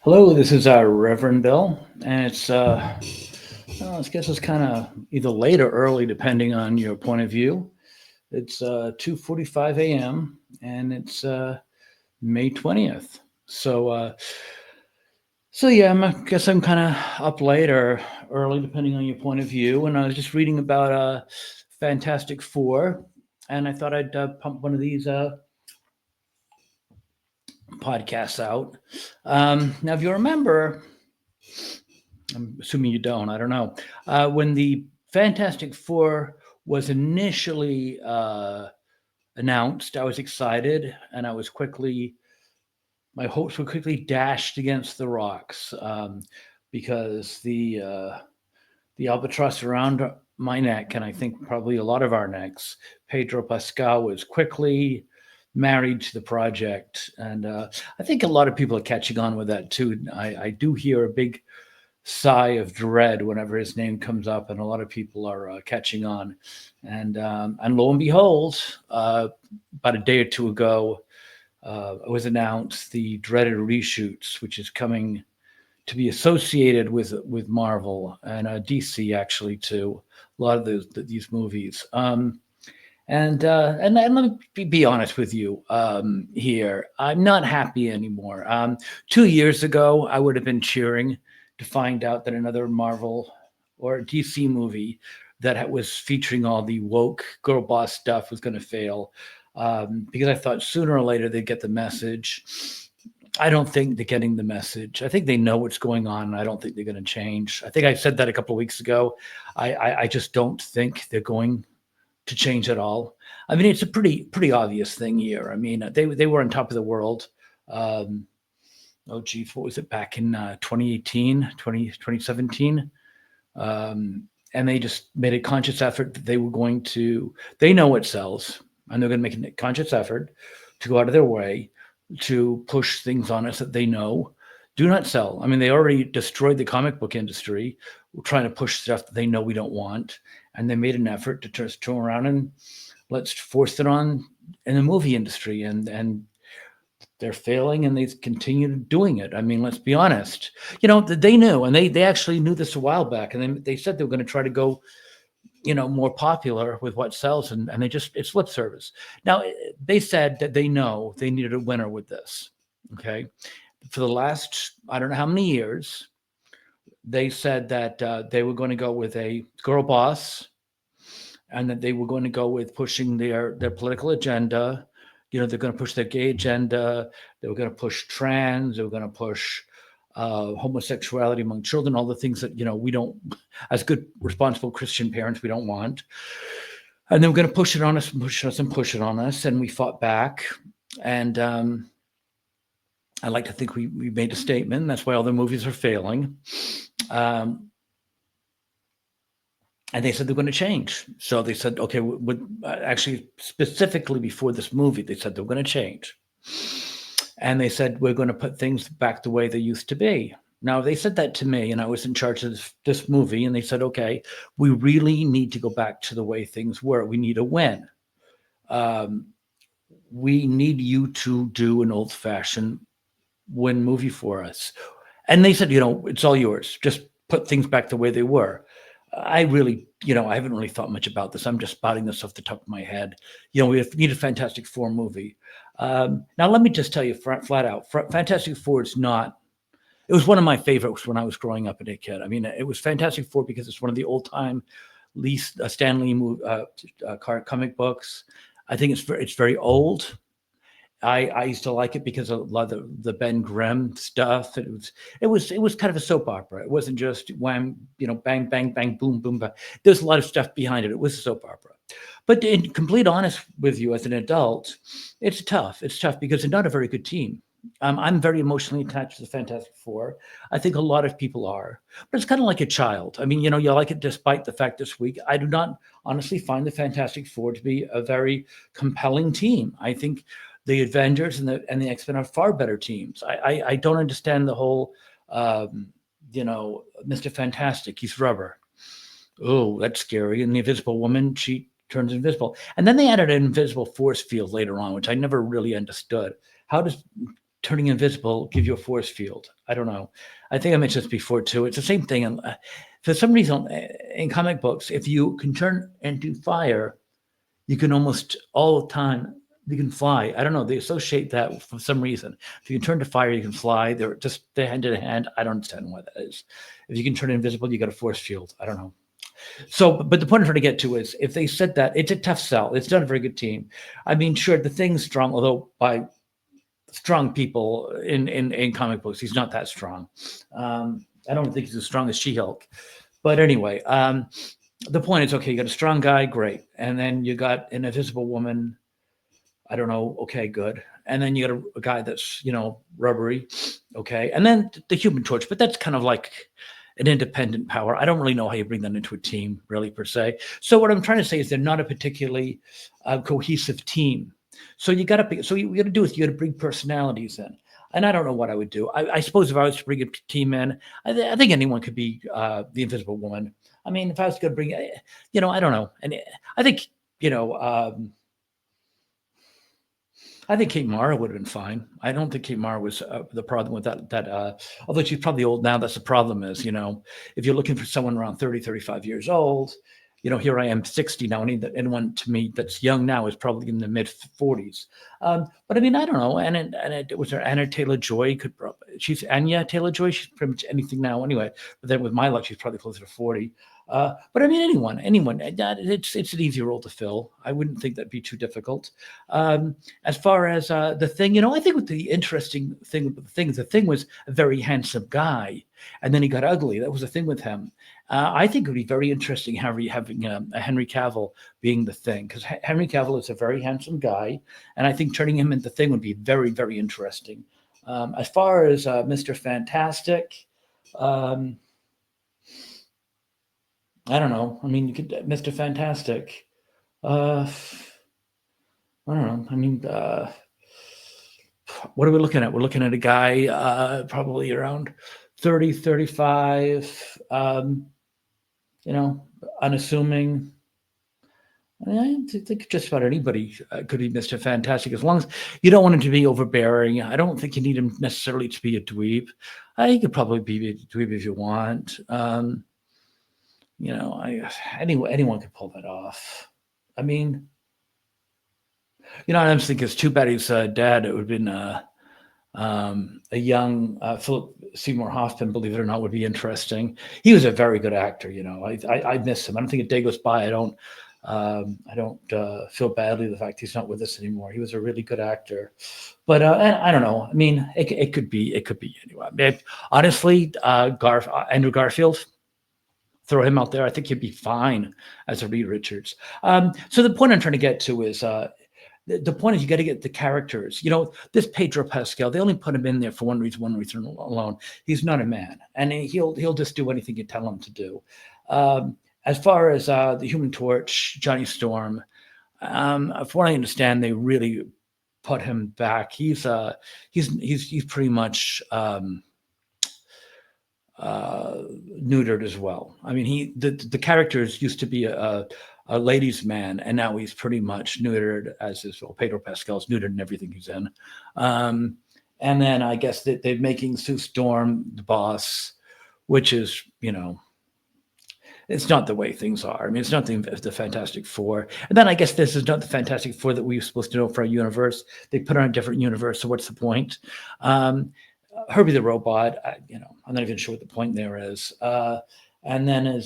Hello, this is Reverend Bill, and I guess it's kind of either late or early, depending on your point of view. It's 2:45 a.m. and it's May 20th. So yeah, I guess I'm kind of up late or early, depending on your point of view. And I was just reading about Fantastic Four, and I thought I'd pump one of these podcasts out. Now, if you remember, I'm assuming you don't. I don't know. When the Fantastic Four was initially announced, I was excited, and my hopes were quickly dashed against the rocks because the albatross around my neck, and I think probably a lot of our necks, Pedro Pascal was quickly married to the project, and I think a lot of people are catching on with that too. I do hear a big sigh of dread whenever his name comes up, and a lot of people are catching on. And lo and behold, about a day or two ago, it was announced the dreaded reshoots, which is coming to be associated with Marvel and DC actually too. A lot of these movies. And let me be honest with you here. I'm not happy anymore. 2 years ago, I would have been cheering to find out that another Marvel or DC movie that was featuring all the woke girl boss stuff was going to fail, because I thought sooner or later they'd get the message. I don't think they're getting the message. I think they know what's going on, and I don't think they're going to change. I think I said that a couple of weeks ago. I just don't think they're going to change at all. I mean, it's a pretty obvious thing here. I mean, they were on top of the world. Um, oh, geez, what was it back in 2018, 2017? And they just made a conscious effort that they were going to, they know what sells, and they're going to make a conscious effort to go out of their way to push things on us that they know do not sell. I mean, they already destroyed the comic book industry, trying to push stuff that they know we don't want, and they made an effort to just turn around and let's force it on in the movie industry, and they're failing, and they continue doing it. I mean, let's be honest. They knew, and they actually knew this a while back, and they said they were going to try to go more popular with what sells, and it's lip service. Now, they said that they know they needed a winner with this. Okay, for the last, I don't know how many years, they said that they were going to go with a girl boss, and that they were going to go with pushing their political agenda. They're going to push their gay agenda. They were going to push trans. They were going to push homosexuality among children. All the things that we don't, as good responsible Christian parents, we don't want. And they were going to push it on us, and push us, and push it on us. And we fought back. And I like to think we made a statement. That's why all the movies are failing. And they said they're going to change. So they said, okay, actually, specifically before this movie, they said they're going to change. And they said, we're going to put things back the way they used to be. Now, they said that to me, and I was in charge of this movie, and they said, okay, we really need to go back to the way things were. We need a win. We need you to do an old-fashioned win movie for us. And they said, it's all yours. Just put things back the way they were. I really, I haven't really thought much about this. I'm just spouting this off the top of my head. We need a Fantastic Four movie. Now, let me just tell you flat out, Fantastic Four is not, it was one of my favorites when I was growing up as a kid. I mean, it was Fantastic Four because it's one of the old-time least Stan Lee comic books. I think it's very old. I used to like it because of a lot of the Ben Grimm stuff. It was kind of a soap opera. It wasn't just wham, bang, bang, bang, boom, boom, bang. There's a lot of stuff behind it. It was a soap opera. But in complete honest with you, as an adult, it's tough. It's tough because they're not a very good team. I'm very emotionally attached to the Fantastic Four. I think a lot of people are, but it's kind of like a child. I mean, you like it despite the fact this week I do not honestly find the Fantastic Four to be a very compelling team. I think the Avengers and the X-Men are far better teams. I don't understand the whole, Mr. Fantastic, he's rubber. Oh, that's scary. And the Invisible Woman, she turns invisible. And then they added an invisible force field later on, which I never really understood. How does turning invisible give you a force field. I don't know. I think I mentioned this before too. It's the same thing. And for some reason, in comic books, if you can turn into fire, you can almost all the time you can fly. I don't know. They associate that for some reason. If you can turn to fire, you can fly. They're hand in hand. I don't understand why that is. If you can turn invisible, you got a force field. I don't know. So, but the point I'm trying to get to is if they said that, it's a tough sell. It's not a very good team. I mean, sure, the Thing's strong, although by strong people in comic books, he's not that strong. I don't think he's as strong as She-Hulk. But anyway, the point is, okay, you got a strong guy, great. And then you got an invisible woman. I don't know. Okay, good. And then you got a guy that's, rubbery. Okay. And then the Human Torch, but that's kind of like an independent power. I don't really know how you bring that into a team, really, per se. So what I'm trying to say is they're not a particularly cohesive team. So you got to. So you got to do is you got to bring personalities in. And I don't know what I would do. I suppose if I was to bring a team in, I think anyone could be the Invisible Woman. I mean, if I was going to bring, I don't know. And I think, I think Kate Mara would have been fine. I don't think Kate Mara was the problem with that. Although she's probably old now, that's the problem is, if you're looking for someone around 30, 35 years old, here I am 60 now. And anyone to me that's young now is probably in the mid 40s. But I mean, I don't know. And it was there Anna Taylor-Joy she's Anya Taylor-Joy. She's pretty much anything now anyway. But then with my luck, she's probably closer to 40. But I mean, anyone, it's an easy role to fill. I wouldn't think that'd be too difficult. As far as the Thing, I think what the interesting thing with the Thing was a very handsome guy, and then he got ugly. That was the thing with him. I think it would be very interesting having a Henry Cavill being the Thing, because Henry Cavill is a very handsome guy, and I think turning him into the Thing would be very, very interesting. As far as Mr. Fantastic, I don't know. I mean, you could Mr. Fantastic. I don't know. I mean, what are we looking at? We're looking at a guy probably around 30, 35, unassuming. I mean, I think just about anybody could be Mr. Fantastic, as long as you don't want him to be overbearing. I don't think you need him necessarily to be a dweeb. He could probably be a dweeb if you want. Anyone could pull that off. I mean, I was thinking it's too bad his dad. It would have been a young Philip Seymour Hoffman, believe it or not, would be interesting. He was a very good actor. I miss him. I don't think a day goes by I don't feel badly the fact he's not with us anymore. He was a really good actor. But I don't know. I mean, it could be anyone. I mean, honestly, Andrew Garfield. Throw him out there. I think he'd be fine as a Reed Richards. So the point I'm trying to get to is the point is you got to get the characters. This Pedro Pascal, they only put him in there for one reason alone. He's not a man, and he'll just do anything you tell him to do. As far as the Human Torch, Johnny Storm, from what I understand, they really put him back. He's pretty much neutered as well. I mean, the characters used to be a ladies' man, and now he's pretty much neutered as is. Well, Pedro Pascal's neutered in everything he's in. And then I guess that they're making Sue Storm the boss, which is, it's not the way things are. I mean, it's not the Fantastic Four. And then I guess this is not the Fantastic Four that we were supposed to know for our universe. They put on a different universe, so what's the point? Herbie the Robot, I'm not even sure what the point there is. And then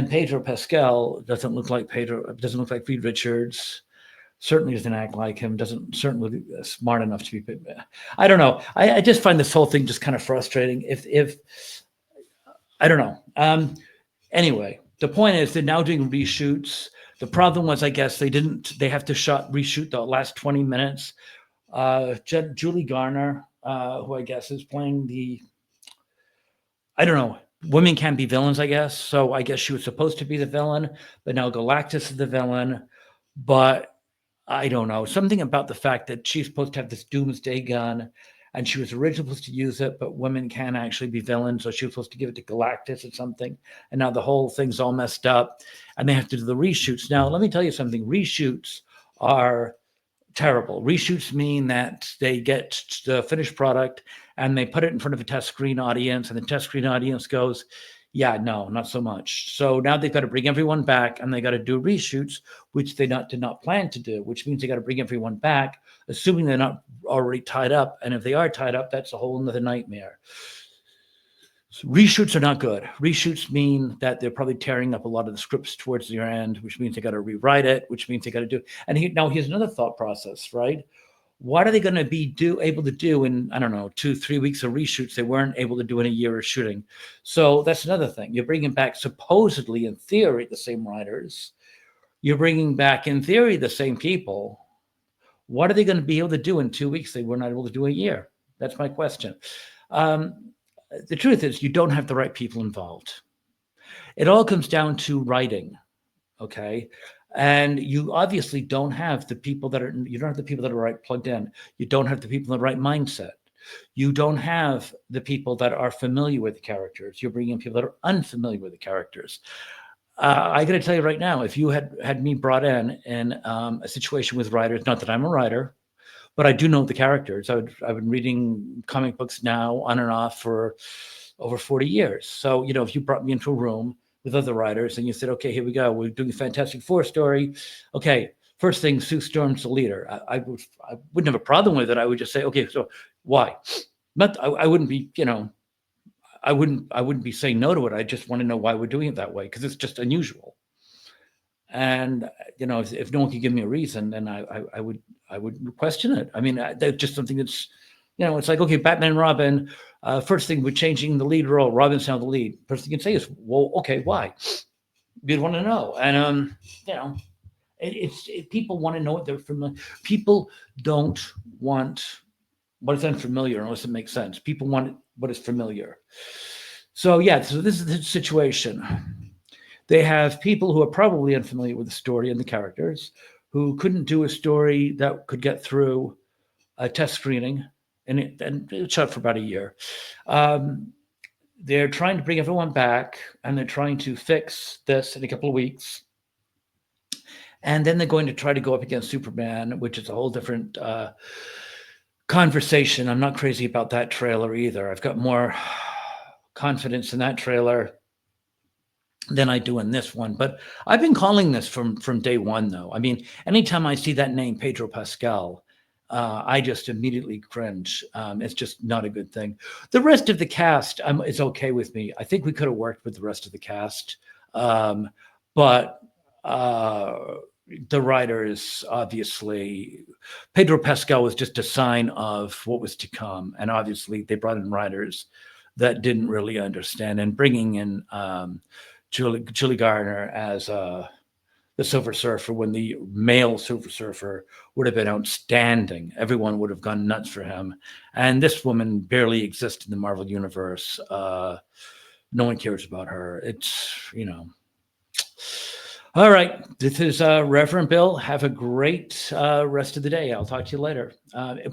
Pedro Pascal doesn't look like Reed Richards. Certainly doesn't act like him. Doesn't certainly smart enough to be. I don't know. I just find this whole thing just kind of frustrating. If I don't know. Anyway, the point is they're now doing reshoots. The problem was, I guess they have to reshoot the last 20 minutes. Julie Garner, who I guess is playing I don't know, women can't be villains, I guess. So I guess she was supposed to be the villain, but now Galactus is the villain. But I don't know, something about the fact that she's supposed to have this doomsday gun, and she was originally supposed to use it, but women can actually be villains, so she was supposed to give it to Galactus or something. And now the whole thing's all messed up, and they have to do the reshoots. Now, let me tell you something. Reshoots are Terrible. Reshoots mean that they get the finished product and they put it in front of a test screen audience, and the test screen audience goes, yeah, no, not so much. So now they've got to bring everyone back, and they got to do reshoots, which they did not plan to do, which means they got to bring everyone back, assuming they're not already tied up. And if they are tied up, that's a whole nother nightmare. So reshoots are not good. Reshoots mean that they're probably tearing up a lot of the scripts towards the end, which means they got to rewrite it, which means they got to do. And now here's another thought process, right? What are they going to be able to do in, I don't know, 2-3 weeks of reshoots they weren't able to do in a year of shooting? So that's another thing. You're bringing back, supposedly in theory, the same writers. You're bringing back, in theory, the same people. What are they going to be able to do in 2 weeks they were not able to do a year? That's my question. The truth is, you don't have the right people involved. It all comes down to writing, okay? And you obviously don't have the people that are, you don't have the people that are right plugged in. You don't have the people in the right mindset. You don't have the people that are familiar with the characters. You're bringing in people that are unfamiliar with the characters. I got to tell you right now, if you had me brought in a situation with writers, not that I'm a writer, but I do know the characters. I've been reading comic books now on and off for over 40 years. So, if you brought me into a room with other writers and you said, okay, here we go, we're doing a Fantastic4 story. Okay, first thing, Sue Storm's the leader. I wouldn't have a problem with it. I would just say, okay, so why? But I wouldn't be, I wouldn't be saying no to it. I just want to know why we're doing it that way, because it's just unusual. And if no one could give me a reason, then I would question it. I mean, that's just something that's, it's like, okay, Batman and Robin. First thing, we're changing the lead role. Robin's now the lead. First thing you can say is, well, okay, why? You'd want to know. And people want to know what they're familiar. People don't want what is unfamiliar unless it makes sense. People want what is familiar. So so this is the situation. They have people who are probably unfamiliar with the story and the characters, who couldn't do a story that could get through a test screening, and it shot for about a year. They're trying to bring everyone back, and they're trying to fix this in a couple of weeks. And then they're going to try to go up against Superman, which is a whole different conversation. I'm not crazy about that trailer either. I've got more confidence in that trailer than I do in this one. But I've been calling this from day one, though. I mean, anytime I see that name, Pedro Pascal, I just immediately cringe. It's just not a good thing. The rest of the cast is okay with me. I think we could have worked with the rest of the cast. But the writers, obviously, Pedro Pascal was just a sign of what was to come. And obviously, they brought in writers that didn't really understand. And bringing in Julie Garner as the Silver Surfer, when the male Silver Surfer would have been outstanding. Everyone would have gone nuts for him. And this woman barely exists in the Marvel Universe. No one cares about her. It's, All right. This is Reverend Bill. Have a great rest of the day. I'll talk to you later.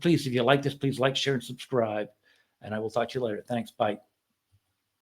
Please, if you like this, please like, share, and subscribe. And I will talk to you later. Thanks. Bye.